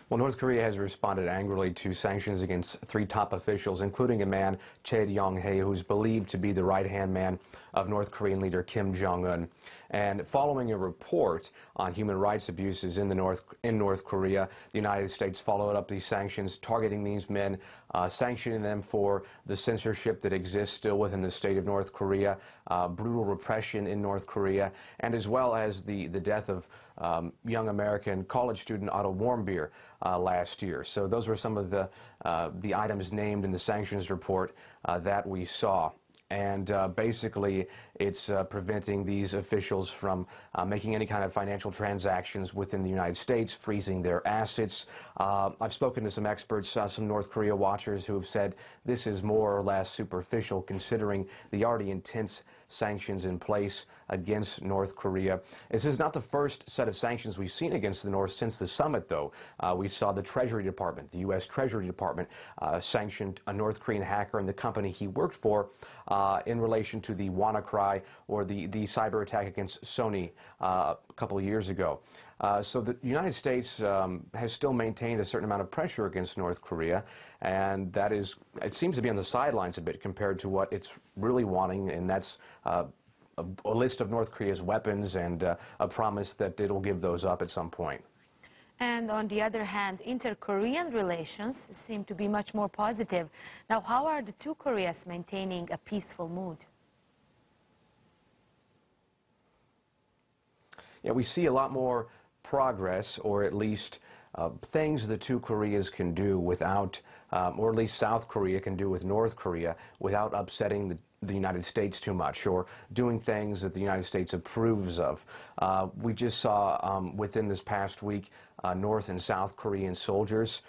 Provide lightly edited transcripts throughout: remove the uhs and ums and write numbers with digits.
Well, North Korea has responded angrily to sanctions against three top officials, including a man, Chae Ryong-hae, who's believed to be the right-hand man of North Korean leader Kim Jong-un. And following a report on human rights abuses in North Korea, the United States followed up these sanctions, targeting these men, sanctioning them for the censorship that exists still within the state of North Korea, brutal repression in North Korea, and as well as the death of young American college student Otto Warmbier last year. So those were some of the items named in the sanctions report that we saw. And basically, it's preventing these officials from making any kind of financial transactions within the United States, freezing their assets. I've spoken to some experts, some North Korea watchers, who have said this is more or less superficial, considering the already intense sanctions in place against North Korea. This is not the first set of sanctions we've seen against the North since the summit, though. We saw the Treasury Department, the U.S. Treasury Department, sanctioned a North Korean hacker and the company he worked for in relation to the WannaCry, or the cyber attack against Sony a couple of years ago. So the United States has still maintained a certain amount of pressure against North Korea, and that is, it seems to be on the sidelines a bit compared to what it's really wanting, and that's a list of North Korea's weapons and a promise that it'll give those up at some point. And on the other hand, inter-Korean relations seem to be much more positive. Now, how are the two Koreas maintaining a peaceful mood? Yeah, we see a lot more progress, or at least things the two Koreas can do without, or at least South Korea can do with North Korea without upsetting the United States too much, or doing things that the United States approves of. We just saw within this past week North and South Korean soldiers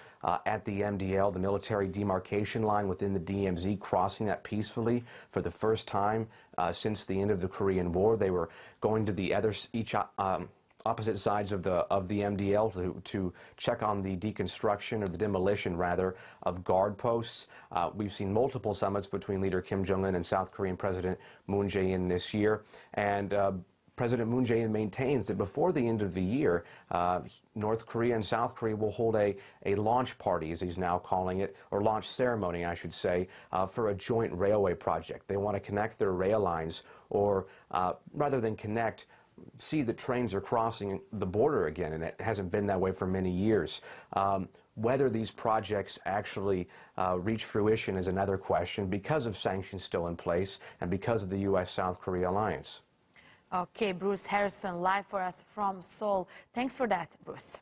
at the MDL, the military demarcation line within the DMZ, crossing that peacefully for the first time since the end of the Korean War. They were going to the opposite sides of the MDL to check on the deconstruction, or the demolition rather, of guard posts. We've seen multiple summits between leader Kim Jong-un and South Korean President Moon Jae-in this year, and President Moon Jae-in maintains that before the end of the year, North Korea and South Korea will hold a launch party, as he's now calling it, or launch ceremony, I should say, for a joint railway project. They want to connect their rail lines, or rather than connect, see that trains are crossing the border again, and it hasn't been that way for many years. Whether these projects actually reach fruition is another question, because of sanctions still in place and because of the U.S.-South Korea alliance. Okay, Bruce Harrison, live for us from Seoul. Thanks for that, Bruce.